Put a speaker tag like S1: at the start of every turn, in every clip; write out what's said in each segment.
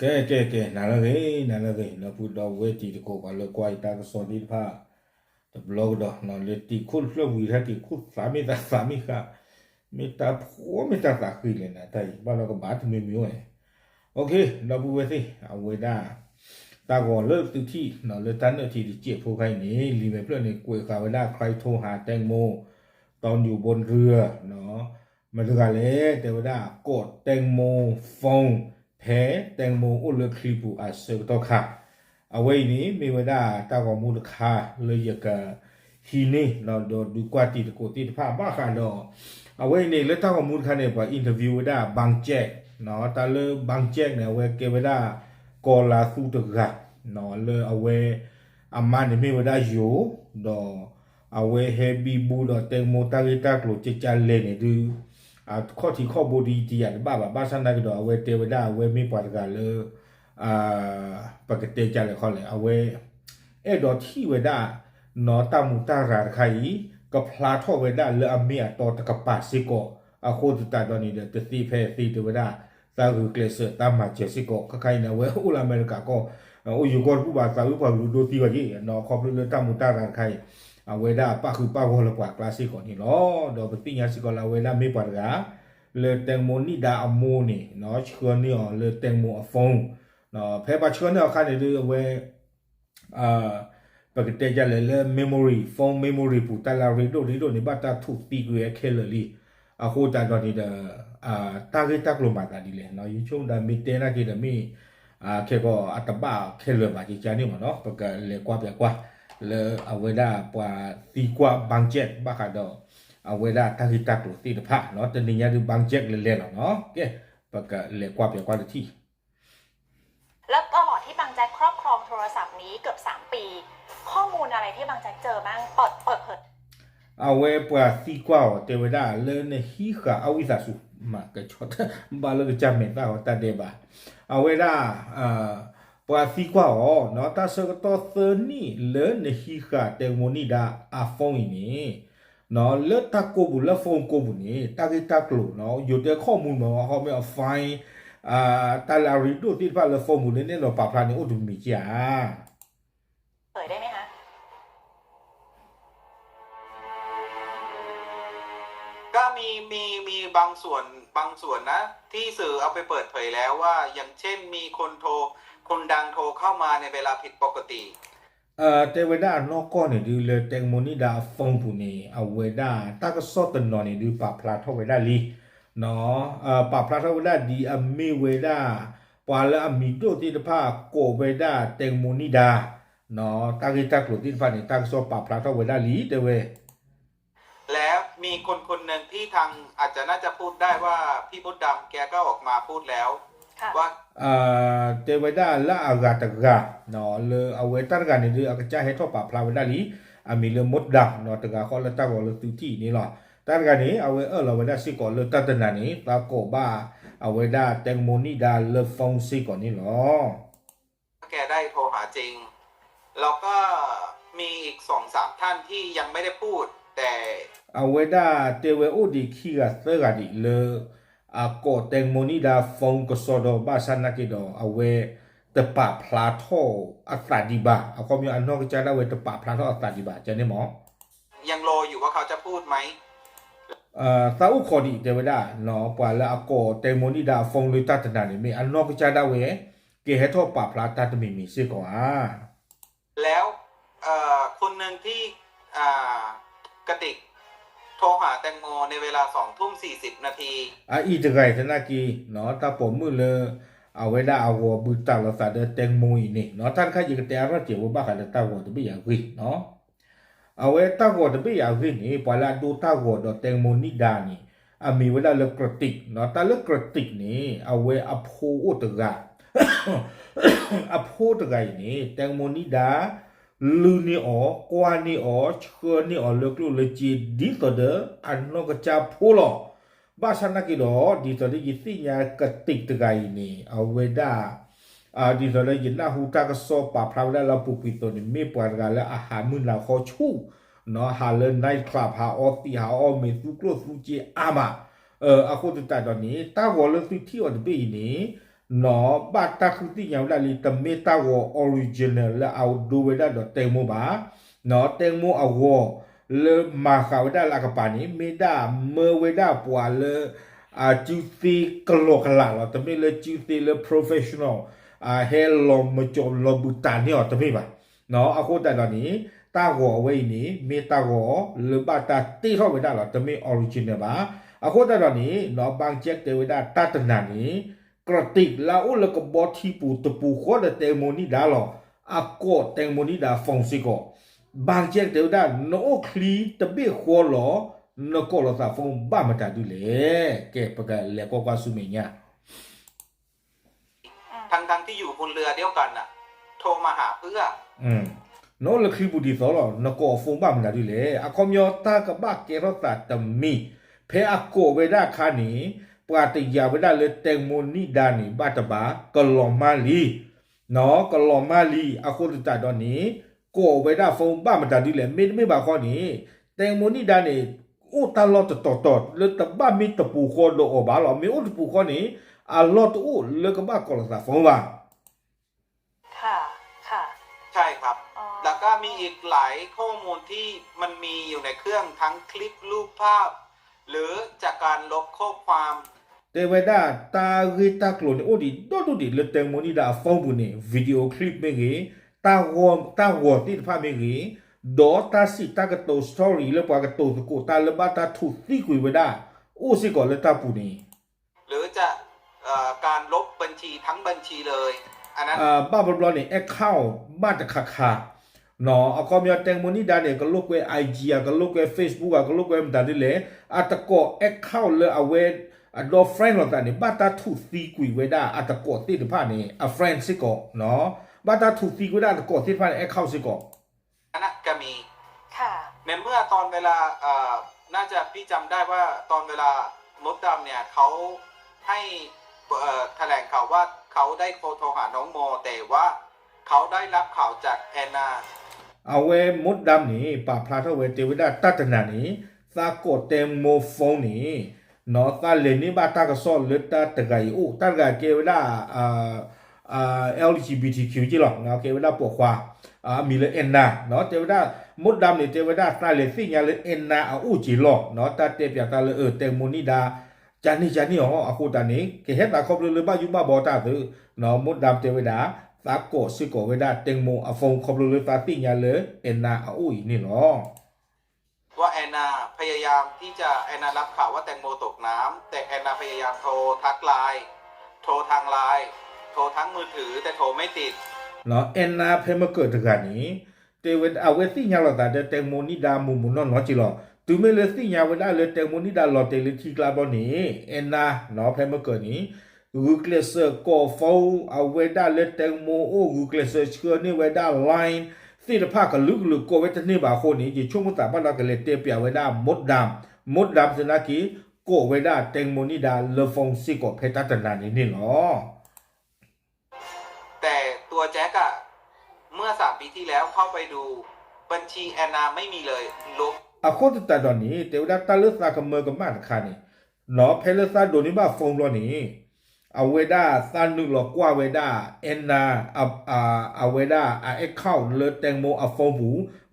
S1: ကဲနားလနော်ပူတော့ဝဲတီတကိုပါလောကွာတာကစောဒီဖာတဘလော့တော့နော်လေတီခုလှဝီရတီခုစာမီခမေတာဖိုမေတာတာခိလေနာတိုင်ဘာလို့ကဘာတမီမျိုးโอเคနော်ပူဝဲစီအဝေဒါတာကောလေတူတီနော်လေတန်တီဒီကျေဖိုခိုင်းနေလီမေပြနေကိုခါဝဒါใครโทรหาแตงโมตอนอยู่บนเรือเนาะมันก็เลยแต่ว่ากดแตงโมฟงแพ้แตงโมอุลคลิปูอาเซตอค่ะเอาไว้นี้มีว่าตากมูลค่าเลยอยากฮีนี่เราดูกว่าตีตะโกตีตะภาพบ้าค่ะเนาะเอาไว้นี้แล้วตากมูลค่าเนี่ยว่าอินเทอร์วิวว่าบางแจ็คเนาะตาเลยบางแจ็คเนี่ยเว้เกว่ากอลาสูตะกะเนาะเลยเอาไว้อามันเนี่ยมีว่าอยู่ดอเอาไว้เฮบีบูดอแตงโมตาริตากโลเจจาเลเนี่ยดูข้อที่ข้อบดีที่อย่างบ้าสันได้ก็ดอเอาไว้เทวดาเอาไว้มีปาฏิหาริย์ปกติจะเลยข้อเลยเอาไว้ดอที่เวดาเนาะตามุตาราไข่กับพลาทอเวดาเลอเมียต่อตะกับปัสสิโกโคตรตาตอนนี้เดตตีเพตีเทวดาตาคือเกลเซตามมาเจสิโกก็ใครนะเว้ยอุลาเมริกาก็อยู่ก่อนผู้บาดสาวผู้บาดดูตีว่ายี่เนาะขอบเลยตามุตาราไข่เวดาป้าคือป้าโหละกว่าคลาสสิกก่อนนี่เนาะดอกปฏิญญาสิกอลาเวดาไม่ปาดกาเลยแตงโมนี่ดาอโมนี่เนาะเชื่อนี่อ๋อเลยแตงโมอฟงเนาะเพ่ปาเชื่อเนี่ยคันเนี่ยเวปกติจะเลยเมมโมรีฟงเมมโมรีปูตาลาริโดนี่บ้าตาถูกตีกูเคเลลีโคตาตอนนี้เดตาเกตักลงมาตาดีเลยเนาะยิ่งช่วงดามีเตนะกี่ดามีเคก็อัตบ้าเคเลมาจีจานี่มั้งเนาะปกติเลยกว่าเปียกว่าle aweda pa ti kwa bangjet ba ka do aweda ta hi ta tu ti de pha no te ni nya du bangjet le no ke pa ka le kwa pya kwa ti
S2: แล้วตลอดที่บางแจ็คครอบครองโทรศัพท์นี้เกือบ3 ปีข้อมูลอะไรที่บางแจ็คเจอบ้างเปิดเผย
S1: awe pa ti kwa te weda le ne hi ka awisa su ma ka chot ba le ja me ta ta de ba awedaปาซีกว่าอ๋อเนาะตาเสกตอเซนี่เลนฮิกาเตโมนิดาอาฟงอีนี่เนาะเลตาโกบุเลฟงโกบุนี่ตากิตากลูเนาะอยู่แต่ข้อมูลมาว่าเขาไม่เอาไฟตาลาริโดที่ว่าเลฟงมูลเนี่ยเราปรับพลาดนี่โอ้ดูมีจ้า
S2: เผยได้ไหมคะ
S3: ก็มีบางส่วนนะที่สื่อเอาไปเปิดเผยแล้วว่าอย่างเช่นมีคนดังโทรเข้ามาในเวลาผิดปกติ
S1: แต่เวลานอกก็เนี่ยดูเลยแตงโมนี่ดาฟงผู้นี่เอาเวลาตาก็สอดตันนอนนี่ดูปรับพลาดเท่าเวลาลีเนาะปรับพลาดเท่าเวลาดีมีเวลาปาละมีโดที่จะพาโกเวลาแตงโมนี่ดาเนาะตากิตากลุที่พานี่ตาก็สอดปรับพลาดเท่าเวลาลีเด้อเว้ย
S3: แล้วมีคนหนึ่งที่ทางอาจจะน่าจะพูดได้ว่าพี่มดดำแกก็ออกมาพูดแล้วว่า
S1: เทวดาละอากาตกะเนาะเลอเวตากันนี่อากาจะให้ทอปะพลาเวดาลีมีเลมดดำเนาะตกะขอละตะกอเลตุที่นี่หรอตากันนี่เวละเวดาสิกอเลตัตนานี่ตาโกบ้าเวดาแตงโมนี่ดาเลฟงสิกอนี่หรอ
S3: แกได้โทรหาจริงแล้วก็มีอีก 2-3 ท่านที่ยังไม่ได้พูดแต่
S1: เวดาเทวโอดีคีกะเซกะดิเลก็แตงโมนี่ดาฟงก็สอดบ้าสันนักดอเวตะปะพลาโทอัตตาดิบาเขามีอันนอกจะได้เวตะปะพลาโทอัตตาดิบาจะเนี่ยหมอ
S3: ยังรออยู่ว่าเขาจะพูดไหม
S1: ซาอุคอดีเทวดาเนาะปะละก็แตงโมนี่ดาฟงลุตัตนานี่มีอันนอกจะได้เวเกให้ทอปะพลาตัตมีสิก่อน
S3: แล้วคนหนึ่งที่กติกโทรหาแตงโมในเวลา 20:40 นาที
S1: อีจะไงทนากีเนาะตาผมมือเลยเอาไว้ได้เอาหัวบุตรเราสาเดแตงโมอีนี่เนาะท่านข้าอยู่กับแต่เราเจียวบ้าขันตาหัวตัวไม่อยากวิ่งเนาะเอาไว้ตาหัวตัวไม่อยากวิ่งนี่พอละดูตาหัวดอแตงโมนี่ดานี่มีเวลาเลิกกระติกเนาะตาเลิกกระติกนี่เอาไว้อโพอุตกะอโพตกะนี่แตงโมนี่ดาลูนี่อ๋อกวานี่อ๋อเชื่อนี่อ๋อเลิกลูเลยจีดีตัวเด้ออันนอกจะพูดหรอบ้าฉันนักกิโลดีตัวได้ยินสิญากติกตะไกนี่เอาเวดาดีตัวได้ยินหน้าหูตากระสอบปะพราวได้เราปุปิตัวนี่ไม่ปวดกันแล้วอาหารมื้อเราขอชู่เนาะหาเลยไนท์คลับหาออฟตี้หาออเมซุกโลซูจีอามาอาคนต่างตอนนี้ตาหัวเรื่องที่วันปีนี้ เนาะบาตาคือที่อย่างได้ลิตเมตาวออริจินัลแล้วเอาดูไว้ได้ดอกแตงโมบาเนาะแตงโมเอาวอเลมาขาวได้ละกับปานี้ไม่ได้เมื่อไว้ได้ปัวเลจิวซีกโลกหลักเราแต่ไม่เลยจิวซีเลย professional เฮลอมมาจบลบุตานี่อ๋อแต่ไม่ป่ะเนาะเอาคนแต่ตอนนี้ตาหัวไว้นี้เมตาหัวหรือบาตาตีเข้าไปได้หรอแต่ไม่ออริจินัลบ้าเอาคนแต่ตอนนี้เนาะบางแจ็คเตไว้ได้ตัดนานี้กระติกลาอุลก็บอที่ปูตะปูขวดแตงโมนี่ได้หรออาก็แตงโมนี่ได้ฟงซิโกบางแจ็คเตไว้ได้โนคลีตะเบี้ยขัวหรอนก็เราสาฟงบ้ามาจากดูเลยแกประกาศแล้วก็ว่าสุเมีย
S3: ทั้งที่อยู่บนเรือเดียวกันน่ะ โทรมาหาเพื่อ
S1: โน้ละคือบุตรสอนนก็ฟงบ้ามันได้ดูเลยอะคอมยอตากับบ้าเกลตาตมีเพอโกเวดาคานีปาติยาเวดาเลยแตงโมนี่ดานีบาตบากลอมาลีเนาะกลอมาลีอะคนตาดอนนี้โกเวดาฟงบ้ามันได้ดูเลยไม่บาข้อนี้แตงโมนี่ดานีอุตลอดต่อเลยตบ้ามีตะปูโคโดอบาลอมีอุตปูข้อนี้อะลอดอุเลยก็บ้ากลสาฟงว่า
S2: ค่ะค่ะ
S3: ใช่ครับ
S2: อ๋อ
S3: แล้วก็มีอีกหลายข้อมูลที่มันมีอยู่ในเครื่องทั้งคลิปรูปภาพ หรือจากการลบข้อความ
S1: แต่เวลาตาเรตากลนโอดิดอดดิเลเตงโมนี่ดาฟองบุนี่วิดีโอคลิปเมรีตาหัวที่ภาพเมรีดอตาสิตากะโตสตอรี่แล้วปากะโตสกุตาเลบาตาทุสิกุยเวดาโอสิก่อนเลตาปูนี่
S3: หรือจะการลบบัญชีทั้งบัญชีเลย อันนั้น
S1: บ้าบลอนี่แอคเคาท์บ้าตะคาเนาะเอาคอมยาแตงโมนี่ดาเนี่ยก็ลูกเว IG ก็ลูกเว Facebook ก็ลูกเวมันดาดิเลอะตะก็แอคเคาท์เลยเอาเวดอเฟรนด์เราตานี่บ้าตาทุสิกุยเวดาอะตะก็ติดผ้านี่อะเฟรนด์สิก็เนาะบ้าตาทุสิกุยเวดาตะก็ติดผ้าแอคเคาท์สิก็
S3: อันนั้นก็มี
S2: ค่ะ
S3: ในเมื่อตอนเวลาน่าจะพี่จำได้ว่าตอนเวลามดดำเนี่ยเขาให้แถลงข่าวว่าเขาได้โทรหาน้องโม แต่ว่าเขาได้รับข่าวจากแอนนา
S1: เอาเวมดดำนี่ป่าพลาทเวเตวิดาตัตนานี่ซาโกเตมโมฟงนี่เนาะตาเลนี่บาตากะซอเลตาตะไกอูตากะเกวิดาLGBTQ จิหรอกเนาะเกวิดาปวกความีเลยเอ็นนาเนาะเตวิดามดดำนี่เตวิดาตาเลสิญาเลยเอ็นนาอูจิหรอกเนาะตาเตปยาตาเลเตมโมนิดาจานี่อ๋ออะคูตานี่เกเฮ็ดตาครบเลยบ้าอยู่บ้าบ่ตาตือเนาะมดดำเตวิดาตาโกสิโกเวดาเต็งโมอะฟงครบเลยตาติญาเลยเอ็นนาอูอีนี่เนาะ
S3: ว่าแอนนาพยายามที่จะแอนนารับข่าวว่าแตงโมตกน้ำแต่แอนนาพยายามโทรทักไลน์โทรทางไลน์โทรทั้งมือถือแต่โทรไม่ติด
S1: เนาะเอ็นนาเพมเกิดกันนี้เตเวดเอาเวสิญาลอตาเดเตงโมนิดามุมุนเนาะจิลอตูเมเลสิญาเวดาเลเตงโมนิดาลอเตเลทีกลาบอนี้เอ็นนาเนาะเพมเกิดนี้รูเกลเซอร์กอฟเอาเวดาเลเตงโมโอรูเกลเซอร์เชื่อนี่เวดาไลน์สิทภาคกันลึกโกเวทนี่บาโคนี้จิช่วงมุตาบ้านเรากันเลเตเปียเวดามดดำสนากีโกเวดาเตงโมนิดาเลฟงซิโกเพตัตนานี่เนาะ
S3: แต่ตัวแจ็คอะเมื่อ3 ปีที่แล้วเข้าไปดูบัญชีแอนนาไม่มีเลยลบ
S1: อะโคตตาดอนนี้เตวดาตาเลสากะเมกะมาตะคานี่เนาะเพลซาโดนี่บาฟงโลนี่อเวดาซานุโลกว่าเวดาเอ็นนาอเวดาเอคเข้าเลแตงโมอะฟงบู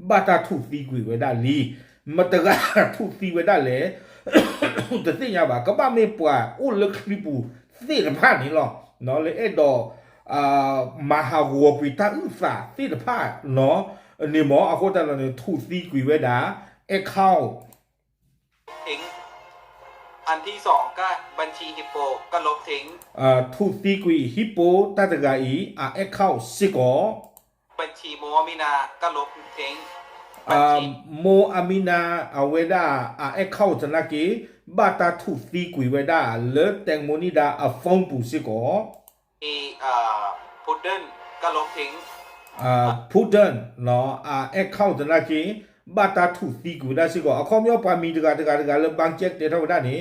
S1: บาตาทุฟีกุยเวดาลีมะตะกะทุฟีเวดาเล แต่สิญาบากะบะเมปัวอุลคลิปูสิละพานี่หรอเนาะเลยเอดอมหาวัวปิตาอุสาสิละพาเนาะนี่หมออะโคตาลนี่ทุฟีกุยเวดาเอคเข้า
S3: ทิ้งอันที่2ก็บัญชีฮิปโปก็ลบทิ้ง
S1: ทุตีกุยฮิปโปตาตะกาอีเอคเข้าสิกอ
S3: บัญชีโมอามินาก็ลบทิ้งบัญชี
S1: โมอามินาเวดาเอคเข้าจนะกีบาตาทุตีกุยเวดาเลแตงโมนิดาฟงปูสิกอ
S3: พุดเดิ้ลก็ลบทิ้ง
S1: พุดเดิลเนาะเอคเข้าจนะกีบาตาทุตีกุยได้สิกออะคอมยอปามีตะกาเลบางเจ็กเตทาวดานี่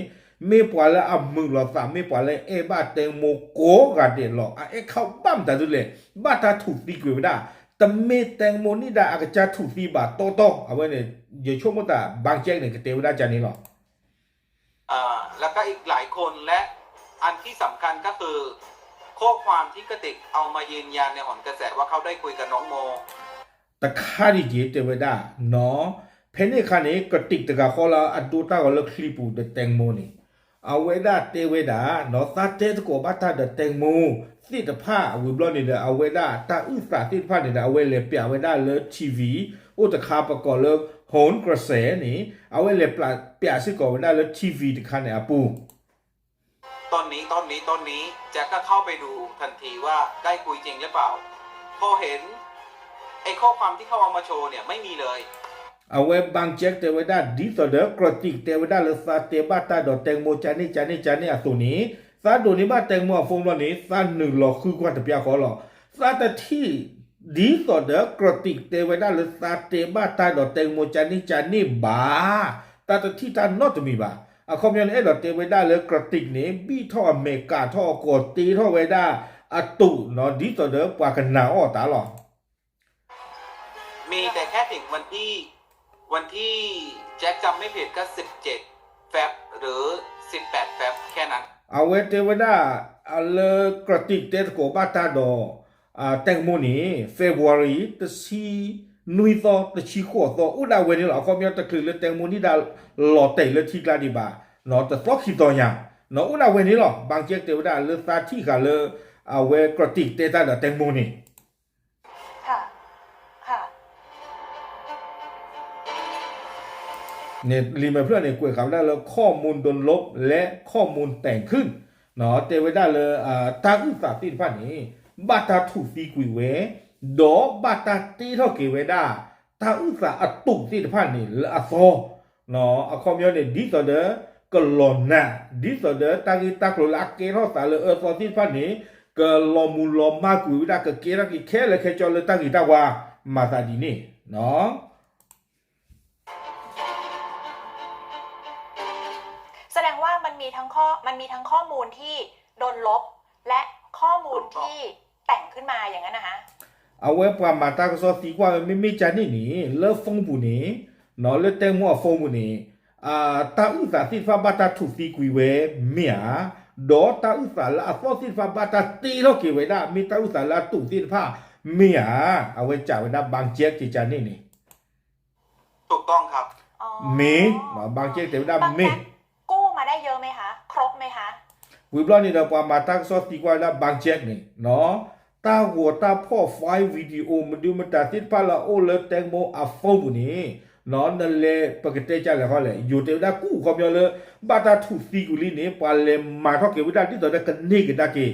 S1: ไม่ปล่อยแล้วมึงหรอกสามไม่ปล่อยเลยบาเตงโมโกกันเดหรอกเข้าปั้มแต่ดูเลยบาตาถูกตีกุยไม่ได้แต่ไม่แตงโมนี่ได้อาจจะถูกตีบาโตเอาไว้เนี่ยอย่าช่วงมั่วแต่บางแจ้งเนี่ยก็เตวได้จานี้หรอก
S3: แล้วก็อีกหลายคนและอันที่สำคัญก็คือ ข้อความที่กระติกเอามายืนยันในหนกระแสว่าเขาได้คุยกับน้องโม
S1: ตะคาดิเจเตเวดาเนาะเพนเนคันนี้กติกตะกาขอลาอัดดูตาก็เลิกคลิปูเดแตงโมนี่เอาเวดาเตเวดาเนาะซาเตตโกบัตตาเดแตงโมสิตะพาวิบลอนี่เดเอาเวดาตาอุสาติพานี่เดเอาเวเลเปียเวดาเลทีวีอุตะคาปะกอเลิกโหนกระแสนี่เอาเวเลปลาเปียสิกอเวดาเลทีวีตะคันเนี่ยปู
S3: ตอนนี้แจ็คก็เข้าไปดูทันทีว่าได้คุยจริงหรือเปล่าพอเห็นไอ้ข้อความที่เขาเอามาโชว์เนี่ยไม่มีเลย
S1: เอาไว้บางเช็คเทวดาดีต่อเด้อกรติกเทวดาเลสาเตบาตาดอแตงโมจานี่อะตัวนี้ซาโดนี้บ้าแตงโมฟงลอนี้ซาหนึ่งหลอคือกว่าตะเปียขอหลอซาแต่ที่ดีต่อเด้อกรติกเทวดาเลสาเตบาตาดอแตงโมจานี่บาตาแต่ที่ตานอตมีบาอะคอมยันเอดอเทวดาเลกรติกนี้บีท่ออเมริกาท่อกอตีท่อเวดาอะตุเนาะดีต่อเด้อปากันนาอ้อตาหลอ
S3: มีแต่แค่ถึงวันที่แจ็คจำไม่ผิดก็17 แฟบหรือ18 แฟบแค่นั้น
S1: เอาเวเทวดาเอาเลกระติกเตตโกบาตาดอแตงโมนี่เฟบรุรีตะชีนุยตอตะชีขวตออุดาเวนี่หรอคอมยาตะคลือเลแตงโมนี่ดาหลอเตเลทีกลาดิบาเนาะตะซอกขีตอยาเนาะอุดาเวนี่หรอบางเจเทวดาเลซาที่กะเลเอาเวกระติกเตตาดอแตงโมนี่
S2: ค่ะ ค่ะ
S1: เนี่ยรีมาเพื่อนเนี่ยกวยคำได้แล้วข้อมูลโดนลบและข้อมูลแต่งขึ้นเนาะเตไว้ได้เลยตาอุตสาติพันนี้บาตาถูกตีกุยเวดอบาตาตีเท่าเกเวด้าตาอุตสาอตุกติพันนี่ละอซอเนาะอะคอมยอนเนี่ยดิสอเดก็ลอนนะดิสอเดตากิตากลละเกเท่าสาเลยซอติพันนี้ก็ลอมูลอมากุยเวด้าก็เกรักแค่เลยแค่จอเลยตากิตาวามาซาดีนี่เนาะ
S2: แสดงว่ามันมีทั้งข้อมูลที่โดนลบ และข้อมูลที่แต่งขึ้นมาอย่างนั้นนะคะ
S1: เอาไว้ปรามาตาก็สอตีกว่าไม่จานี่เลิกฟงบุนี่เนาะเลิกแตงมัวฟงบุนี่ตาอุตสาติฟ้าบาตาถูกตีกุยเวเมียดอตาอุตสาละฟอติฟ้าบาตาตีเท่าเกเวด้ามีตาอุตสาละตุกตีฟ้าเมียเอาไว้จ่าเวด้าบางเจ๊กที่จานี่
S3: ถูกต้องครับ
S2: อ๋อ
S1: มีเนาะบางเจ๊กเทวดา
S2: บาง
S1: มี
S2: แจ็คกู้มาได้เยอะไหมคะ ครบไหมคะ
S1: วิบลอนี่เดาปรามาตาก็สอตีกว่าละบางเจ๊กนี่เนาะตาหัวตาพ่อไฟวิดีโอมันดูมันตาติดพาละโอเลิกแตงโมอะฟงบุนี่นอนนั่นเลยปกติจะเลยเขาเลยอยู่เทวดากู้ความยาวเลยบาตาถูกตีกุลีนี่ปาเลมาทอกเกวิดาที่ตัวนั้นกันนี่กันดากี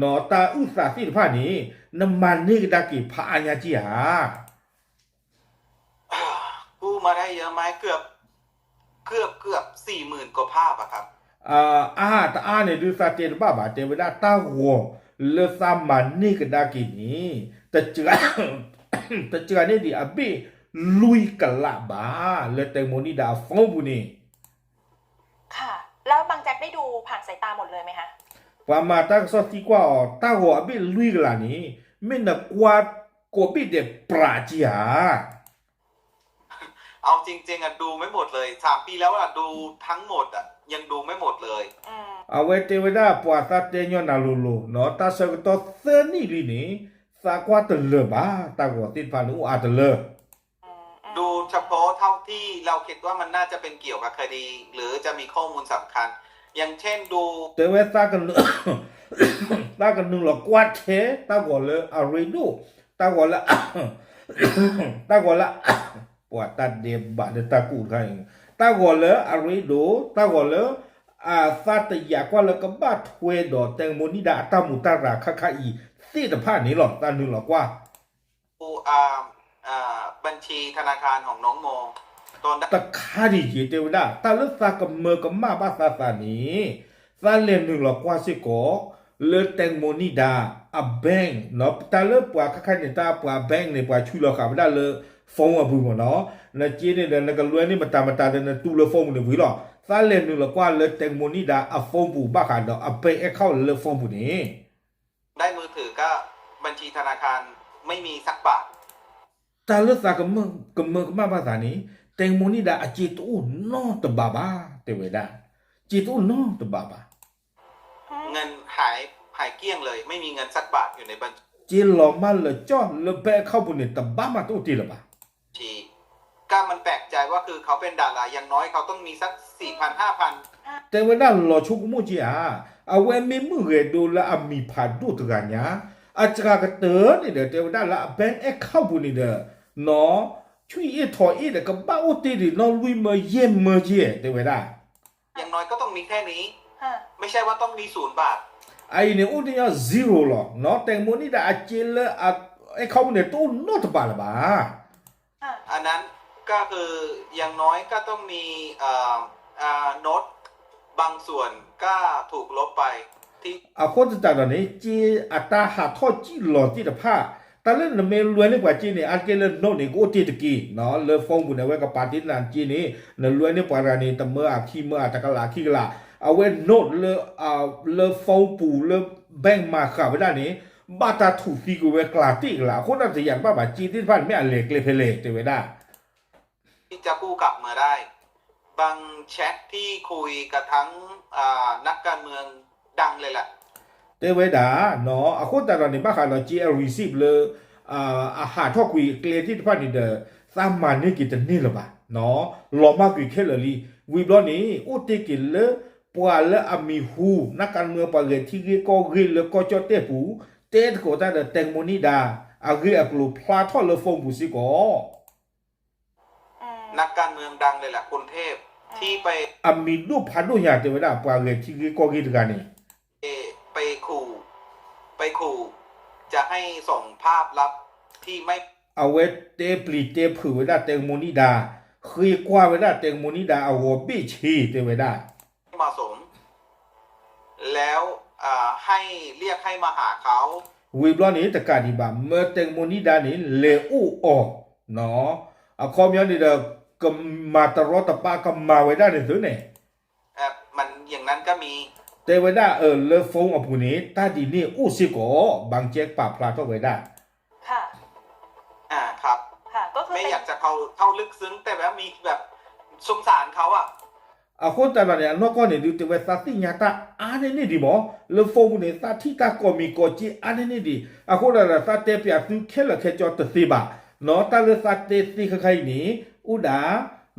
S1: นอตาอุตสาห์ที่ผ่านนี้น้ำมันนี่กันดากีพาอัญญาจีหา
S3: กู้มาได้เยอะไหมเกือบ40,000 กว่าภาพอะครับ
S1: ตาเนี่ยดูสาเตนบ้าบาเทวดาตาหัวเลสามันนี่กันดากีนี่แต่เจือ แต่เจือเนี่ยดิอบีลุยกันละบาเลแตงโมนี่ดาฟงบุนี่
S2: ค่ะ แล้วบางแจ็คได้ดูผ่านสายตาหมดเลยไหมคะ
S1: ปามาตาสอตีกว่าตาหัวอบีลุยกันละนี่ไม่นักกว่าโกบิเดปราจีหา
S3: เอาจริงๆอะดูไม่หมดเลย3 ปีแล้วอะดูทั้งหมดอะยังดูไม่หมดเลย
S2: อืม
S1: เอาไว้เทวดาปวาตาเตญนาลูลูเนาะตาสกตอเซนี่ลีนี่สากว่าตะเลบาตากว่าติดพานุอาตะเล
S3: ดูเฉพาะเท่าที่เราคิดว่ามันน่าจะเป็นเกี่ยวกับคดี หรือจะมีข้อมูลสำคัญ อย่างเช่นดู
S1: เตเวตากัน ตากันนึงหรอกว่าเทตากว่าเลอาริดูตากว่าละ ตากว่าละ ปวดตาเดบาเดตากูไทยตากว่าเลอาริดูตากว่าเลซาตยากว่าเลก็บาถวยดอแตงโมนิดาตามุตาราคะอีสิตะพานี่หรอกตานึงหรอกว่า
S3: บัญชีธนาคารของน้องโมตอน
S1: ตะคาดิเจเตวดาตาลสากเมกับมาบาซาซานีซาเลนึงหลอกว่าสิโกเลแตงโมนิดาอะแบงเนาะตาเลปว่าคักๆนี่ตาปว่าแบงนี่ปว่าชุยหลอกค่ะบ่ได้เลยฟงอ่ะบุ้งเนาะนะจีนี่เดนก็ลวยนี่มาตาเดนตูเลฟงนี่วิหรอซาเลนึงหลอกว่าเลแตงโมนิดาอะฟงบุบ้าค่ะเนาะอะเปเอเข้าเลฟงบุนี่
S3: ได้มือถือก็บัญชีธนาคารไม่มีสักบาท
S1: ตาลสากเมกับมาบาซานีแตงโมนิดาอะจิตูนอตบาบาเตเวดาจิตูนอตบาบา
S3: เงินหาย หายเกลี้ยงเลย ไม่มีเงินสักบาทอยู่ในบัญ
S1: จีหล่อมาเลยจ้อเลยแบกเข้าบุญเนี่ยแต่บ้ามาตัวตีละบ่า
S3: ชีก็มันแปลกใจว่าคือเขาเป็นดาราอย่างน้อยเขาต้องมีสัก 4,000-5,000
S1: แต่เวลาหล่อชุกมุจีเอาเวมีมือเรดูละอามีผาดูตกันเนี่ยอาจจะกระเตือนนี่เด้อแต่เวลาละแบงเอ็กเข้าบุญนี่เด้อเนาะช่วยถอยเด้อก็บ้าอุตีดิเนาะลุยมาเยี่ยมมาเจี๋แต่เวลา
S3: อย่างน้อยก็ต้องมีแค่นี้
S2: ฮะ
S3: ไม่ใช่ว่าต้องมี0 บาท
S1: ไอ้เนี่ยอุตีเนี่ย0หรอเนาะแต่โมนี่ได้อาเจลไอ้เขาเนี่ยตู้นอตบาละบ่า
S2: ฮะ
S3: อันนั้นก็คืออย่างน้อยก็ต้องมีโน้ตบางส่วนก็ถูกลบไปที่
S1: คนจะจัดเนี่ยจีอัตราหาทอดจีหล่อจีตะผ้าแต่เล่นเมลรวยนี่กว่าจีเนี่ยอาเกลโนนี่กูตีตะกี้เนาะเลยฟงบุญเอาไว้กับปาร์ตี้นันจีนี่เนี่ยรวยนี่ปารานี่แต่เมื่อขี้เมื่อตะกะลาขี้กะลาเอาไว้โนดเลยฟงปูเลยแบ่งมาข่าวไว้ด้านนี้บาตาถูกตีกูไว้กลาติกละคนนั้นจะอย่างบ้าจีที่พันไม่อ่านเล็กเลยเพลเล็กแต่ไว้ได้
S3: จะกู้กลับมาได้ บางแชทที่คุยกับทั้งนักการเมืองดังเลยแหละ
S1: แต่เวลาเนาะคนแต่ละนี่บ้าค่ะเรา GL receive เลยอาหารทอกุยเกลียที่พันนี่เด้อสามมันนี่กินนี่ละบ่าเนาะลอมากกุยแค่เลยวีบล้อนี้อุติกินเลยปัวเลยอามีหูนักการเมืองปะเกที่ก็กินเลยก็จอดเตปูเตะก็ได้แตงโมนิดาอาเกอักลูพลาทอเลยฟงบุสิก็
S3: นักการเมืองดังเลยแหละคุณเทพที่ไป
S1: อามีรูปพันธุ์อย่างเดียวได้ปะเกที่ก็กินกันนี่
S3: ไปขู่จะให้ส่งภาพลับที่ไม่
S1: เอาไว้เตะปลีเตะผือไว้ได้แตงโมนิดาเคยกว่าไว้ได้แตงโมนิดาเอาหัวบิชีเตไว้ได้
S3: เหมาะสม แล้วให้เรียกให้มาหาเขา
S1: วีบล้อนี้ตะการดีบ่าเมื่อแตงโมนิดานี่เลอูออเนาะคอมยอนนี่เด้อก็มาตรอตะปาก็มาไว้ได้ในตัวเนี่ย
S3: มันอย่างนั้นก็มี
S1: แต่ไว้ได้เลฟงอผู้นี้ตาดีนี่อู้สิก็บางแจ๊กปาพลาก็ไว้ได้
S2: ค่ะ
S3: ครับ
S2: ค่ะ ก็คือ
S3: ไม่
S2: เป็น
S3: อยากจะเข้าลึกซึ้งแต่แบบมีแบบสงสารเขาอ่ะ
S1: คนแต่ละเนี่ยนอกก็เนี่ยดูแต่ว่าสัตย์ญาตาอันนี้ดีบ่เลฟงเนี่ยสัตย์ที่ตาก็มีก็จีอันนี้ดีคนละสัตย์เปียตุแค่ละแค่จอตสิบะเนาะตาเลสัตย์สิใครนี่อุดา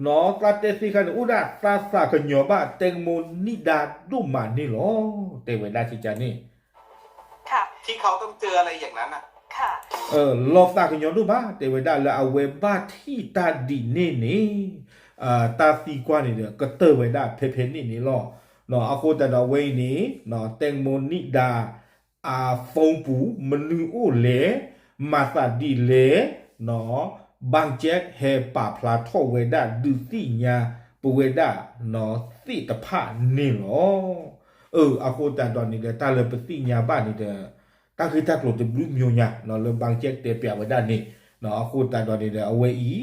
S1: เนาะสัตย์สิใครอุดาซากันยอบะแตงโมนิดาดูมานี่หรอแต่ไว้ได้ที่จานี่
S2: ค่ะ
S3: ที่เขาต้องเจออะไรอย่างนั้นอ่ะ
S2: ค่ะ
S1: ลอฟตากันยอนดูบ้าแต่เวลาเราเอาเวบ้าที่ตาดีนี่ตาสีกว่านี่เด้อก็เตอร์ไว้ได้เพนี่หรอเนาะคนแต่ละเวนี้เนาะแตงโมนิดาฟงปูมันนึงอู้เล่มาซาดีเล่เนาะบางแจ็คเฮปาพลาทอเวด้าดูสิญาปเวด้าเนาะสิตะพะนี่หรอคนแต่ตอนนี้เด้อตาเลยปสิญาบ้านนี่เด้อก็คือถ้าโกรธจะบลูมิโยญาเนาะเลยบางแจ็คเตะเปียไว้ด้านนี้เนาะคนแต่ตอนนี้เด้อเอาไว้อี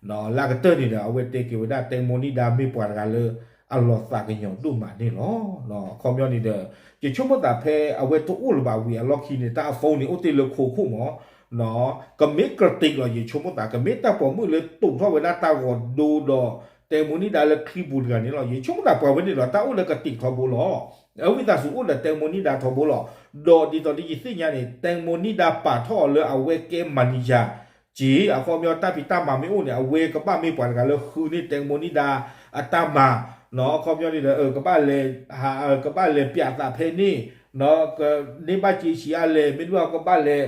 S1: เนาะลากเตอร์นี่เด้อเอาไว้เตะเกี่ยวไว้ได้แตงโมนิดาไม่ปวดกันเลยอัลลอฮ์ฝากกันยองดูมานี่หรอเนาะคอมยอนนี่เด้อจะชมว่าแต่เพเอาไว้ตัวอู้หรือเปล่าวีอัลลอฮ์คีนี่ตาโฟนนี่อุติเลยคู่หมอเนาะก็ไม่กระติกหรอกอย่าชมว่าแต่ก็ไม่ตาปอมือเลยตุ่มเท่าเวลาตาก่อนดูดอแตงโมนิดาเลยคลิบุญกันนี่หรออย่าชมว่าแต่ปอวันนี้หรอตาอู้เลยกระติกทอบุหรอวิตาสูอู้เลยแตงโมนิดาทอบุหรอดอดีตอนนี้ยิ่งเนี่ยนี่แตงโมนิดาป่าท่อเลยเอาไว้เกมมันนิจาจีคอมยอนตาพิตามาไม่อู้เนี่ยเอาไว้กับบ้านไม่ปวดกันเลยคือนี่แตงโมนิดาตามาเนาะคอมยอนนี่เด้อกับบ้านเลยกับบ้านเลยเปียตาเพนี่เนาะก็นี่บ้านจีชีอาเลยไม่รู้ว่ากับบ้านเลย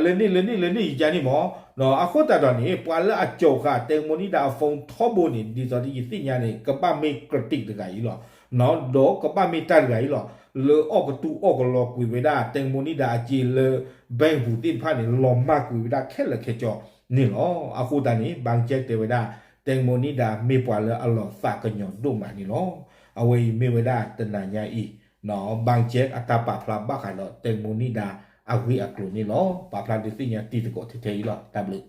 S1: เลนี่จานี่หมอเนาะคนแต่ตอนนี้ปวดแล้วโจค่ะแตงโมนิดาฟงทอบุนี่ดีตอนนี้ยิ่งเนี่ยนี่กับบ้านไม่กระติกตะไกอีหรอเนาะดอกกับบ้านไม่ตัดไกอีหรอเลยออกตูออกลอกุยไว้ได้แตงโมนิดาจีเลยแบ่งผู้ตินผ่านนี่ลอมมากกุยไว้ได้แค่ละแค่จอนี่หรอคนแต่นี้บางแจ๊กเตไว้ได้แตงโมนิดาไม่ปวดแล้วอัลลอฮ์ฝากกันยอนดูมานี่หรอเอาไว้ไม่ไว้ได้ตนายาอีเนาะบางแจ๊กอัตาปะพลาบ้าขายเนาะแตงโมนิดาเอาไว้อักลุนี่หรอปะพลาดิสิญาตีตะโกเทๆหรอตามเลย